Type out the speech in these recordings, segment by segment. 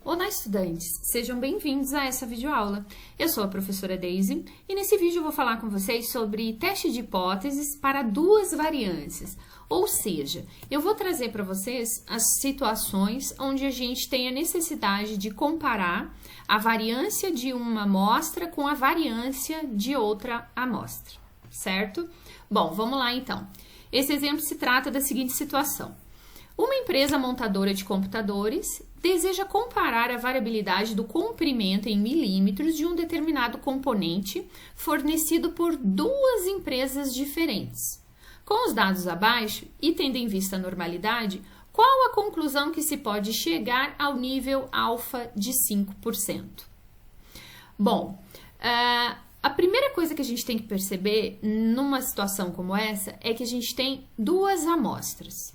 Olá, estudantes! Sejam bem-vindos a essa videoaula. Eu sou a professora Daisy e nesse vídeo eu vou falar com vocês sobre teste de hipóteses para duas variâncias. Ou seja, eu vou trazer para vocês as situações onde a gente tem a necessidade de comparar a variância de uma amostra com a variância de outra amostra, certo? Bom, vamos lá então. Esse exemplo se trata da seguinte situação. Uma empresa montadora de computadores deseja comparar a variabilidade do comprimento em milímetros de um determinado componente fornecido por duas empresas diferentes. Com os dados abaixo e tendo em vista a normalidade, qual a conclusão que se pode chegar ao nível alfa de 5%? Bom, a primeira coisa que a gente tem que perceber numa situação como essa é que a gente tem duas amostras.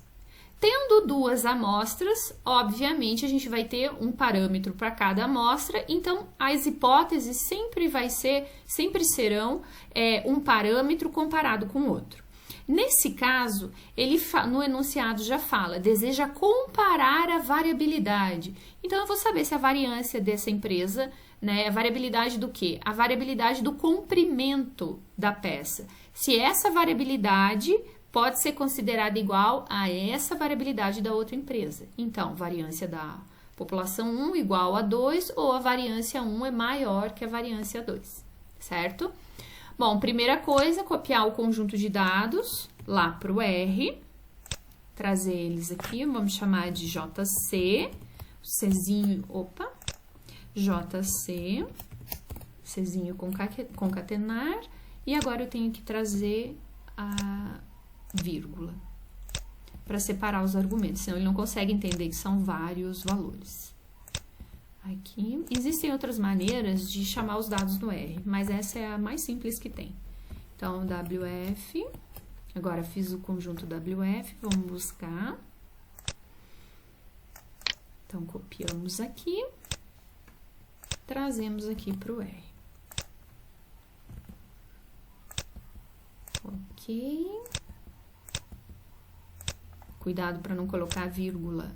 Tendo duas amostras, obviamente, a gente vai ter um parâmetro para cada amostra, então as hipóteses sempre serão um parâmetro comparado com o outro. Nesse caso, ele no enunciado já fala, deseja comparar a variabilidade. Então, eu vou saber se a variância dessa empresa, né, a variabilidade do quê? A variabilidade do comprimento da peça. Se essa variabilidade pode ser considerada igual a essa variabilidade da outra empresa. Então, variância da população 1 igual a 2 ou a variância 1 é maior que a variância 2, certo? Bom, primeira coisa, copiar o conjunto de dados lá para o R, trazer eles aqui, vamos chamar de JC, Czinho, JC, Czinho concatenar, e agora eu tenho que trazer a vírgula, para separar os argumentos, senão ele não consegue entender que são vários valores. Aqui, existem outras maneiras de chamar os dados no R, mas essa é a mais simples que tem. Então, WF, agora fiz o conjunto WF, vamos buscar. Então, copiamos aqui, trazemos aqui para o R. Ok. Cuidado para não colocar a vírgula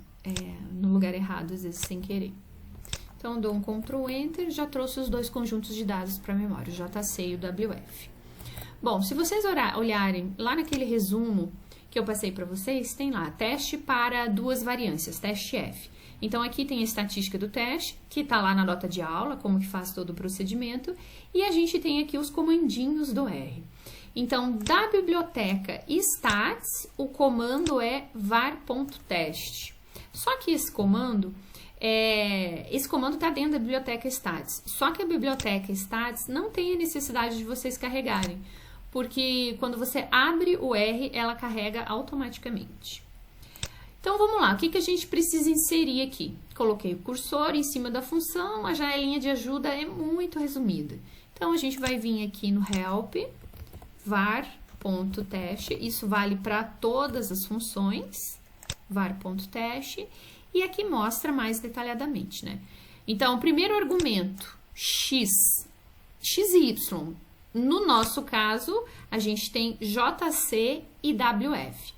no lugar errado, às vezes sem querer. Então, eu dou um Ctrl Enter, já trouxe os dois conjuntos de dados para a memória, o JC e o WF. Bom, se vocês olharem lá naquele resumo que eu passei para vocês, tem lá, teste para duas variâncias, teste F. Então, aqui tem a estatística do teste, que está lá na nota de aula, como que faz todo o procedimento, e a gente tem aqui os comandinhos do R. Então, da biblioteca stats, o comando é var.test. Só que esse comando está dentro da biblioteca stats. Só que a biblioteca stats não tem a necessidade de vocês carregarem, porque quando você abre o R, ela carrega automaticamente. Então, vamos lá. O que a gente precisa inserir aqui? Coloquei o cursor em cima da função, a janelinha de ajuda é muito resumida. Então, a gente vai vir aqui no help, var.test, isso vale para todas as funções, var.test, e aqui mostra mais detalhadamente, né? Então, o primeiro argumento, x e y. No nosso caso, a gente tem JC e WF.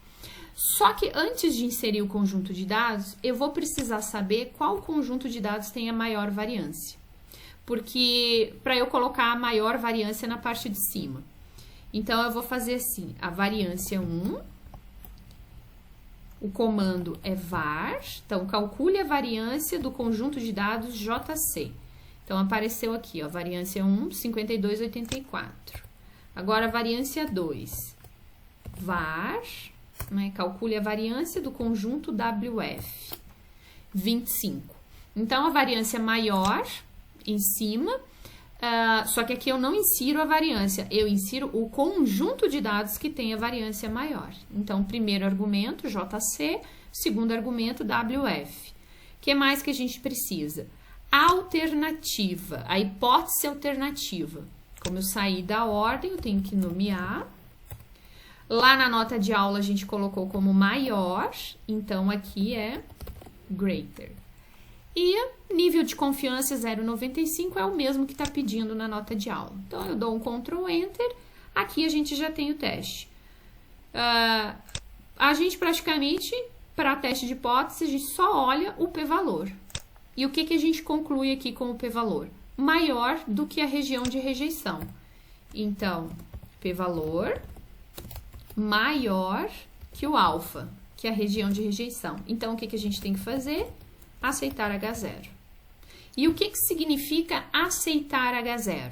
Só que antes de inserir o conjunto de dados, eu vou precisar saber qual conjunto de dados tem a maior variância. Porque, para eu colocar a maior variância na parte de cima. Então, eu vou fazer assim, a variância 1, o comando é var, então, calcule a variância do conjunto de dados JC. Então, apareceu aqui, ó, variância 1, 52,84. Agora, a variância 2, var, né, calcule a variância do conjunto WF, 25. Então, a variância maior em cima, só que aqui eu não insiro a variância, eu insiro o conjunto de dados que tem a variância maior. Então, primeiro argumento, JC, segundo argumento, WF. O que mais que a gente precisa? Alternativa, a hipótese alternativa. Como eu saí da ordem, eu tenho que nomear. Lá na nota de aula a gente colocou como maior, então aqui é greater. E nível de confiança 0,95 é o mesmo que está pedindo na nota de aula. Então, eu dou um Ctrl Enter, aqui a gente já tem o teste. A gente praticamente, para teste de hipótese, a gente só olha o p-valor. E o que que a gente conclui aqui como p-valor? Maior do que a região de rejeição. Então, p-valor maior que o alfa, que é a região de rejeição. Então, o que que a gente tem que fazer? Aceitar H0. E o que que significa aceitar H0?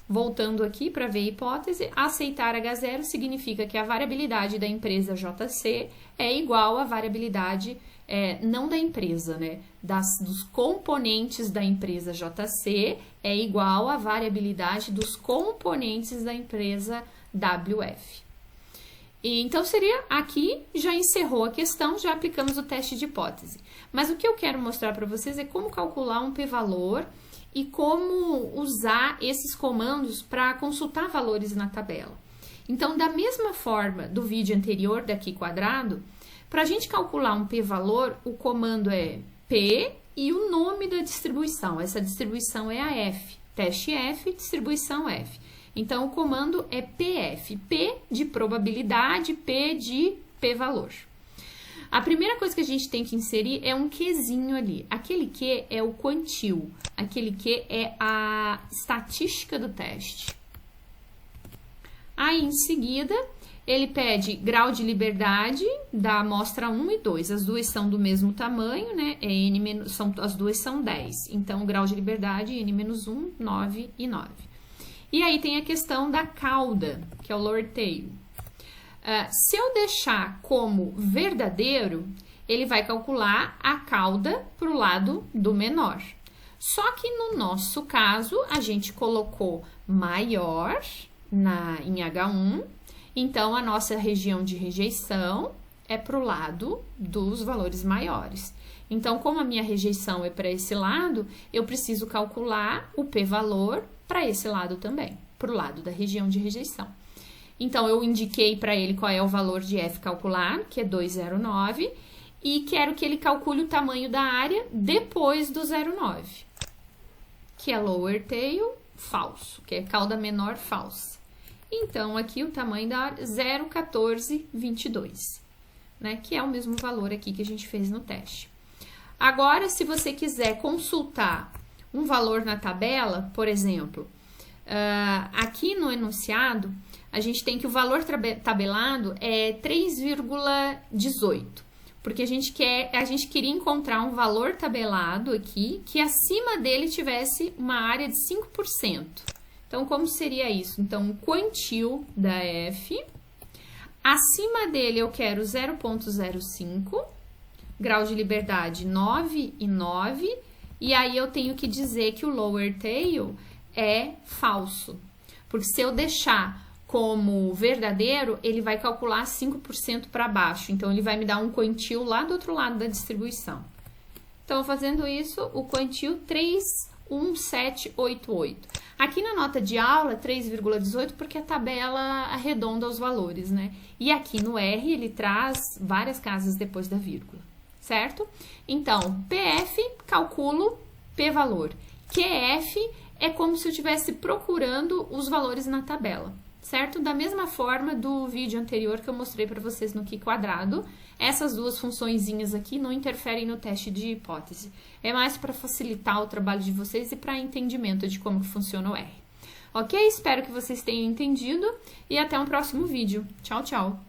Voltando aqui para ver a hipótese, aceitar H0 significa que a variabilidade da empresa JC é igual à variabilidade, não da empresa, né? Dos componentes da empresa JC é igual à variabilidade dos componentes da empresa WF. Então, seria aqui, já encerrou a questão, já aplicamos o teste de hipótese. Mas o que eu quero mostrar para vocês é como calcular um p-valor e como usar esses comandos para consultar valores na tabela. Então, da mesma forma do vídeo anterior, daqui quadrado, para a gente calcular um p-valor, o comando é p e o nome da distribuição. Essa distribuição é a F, teste F, distribuição F. Então, o comando é PF, P de probabilidade, P de p-valor. A primeira coisa que a gente tem que inserir é um Qzinho ali. Aquele Q é o quantil, aquele Q é a estatística do teste. Aí, em seguida, ele pede grau de liberdade da amostra 1 e 2. As duas são do mesmo tamanho, né? As duas são 10. Então, o grau de liberdade, N-1, 9 e 9. E aí tem a questão da cauda, que é o lower tail. Se eu deixar como verdadeiro, ele vai calcular a cauda para o lado do menor. Só que no nosso caso, a gente colocou maior em H1, então a nossa região de rejeição é para o lado dos valores maiores. Então, como a minha rejeição é para esse lado, eu preciso calcular o p-valor para esse lado também, para o lado da região de rejeição. Então, eu indiquei para ele qual é o valor de F calculado, que é 2,09, e quero que ele calcule o tamanho da área depois do 0,9, que é lower tail falso, que é cauda menor falsa. Então, aqui o tamanho da área 0,1422, né, que é o mesmo valor aqui que a gente fez no teste. Agora, se você quiser consultar um valor na tabela, por exemplo, aqui no enunciado, a gente tem que o valor tabelado é 3,18, porque a gente queria encontrar um valor tabelado aqui que acima dele tivesse uma área de 5%. Então, como seria isso? Então, o quantil da F, acima dele eu quero 0,05, grau de liberdade 9 e 9, e aí eu tenho que dizer que o lower tail é falso, porque se eu deixar como verdadeiro, ele vai calcular 5% para baixo, então ele vai me dar um quantil lá do outro lado da distribuição. Então, fazendo isso, o quantil 31788. Aqui na nota de aula, 3,18, porque a tabela arredonda os valores, né? E aqui no R, ele traz várias casas depois da vírgula, certo? Então, PF, calculo p-valor. QF é como se eu estivesse procurando os valores na tabela, certo? Da mesma forma do vídeo anterior que eu mostrei para vocês no Q quadrado, essas duas funçõezinhas aqui não interferem no teste de hipótese. É mais para facilitar o trabalho de vocês e para entendimento de como que funciona o R. Ok? Espero que vocês tenham entendido e até um próximo vídeo. Tchau, tchau!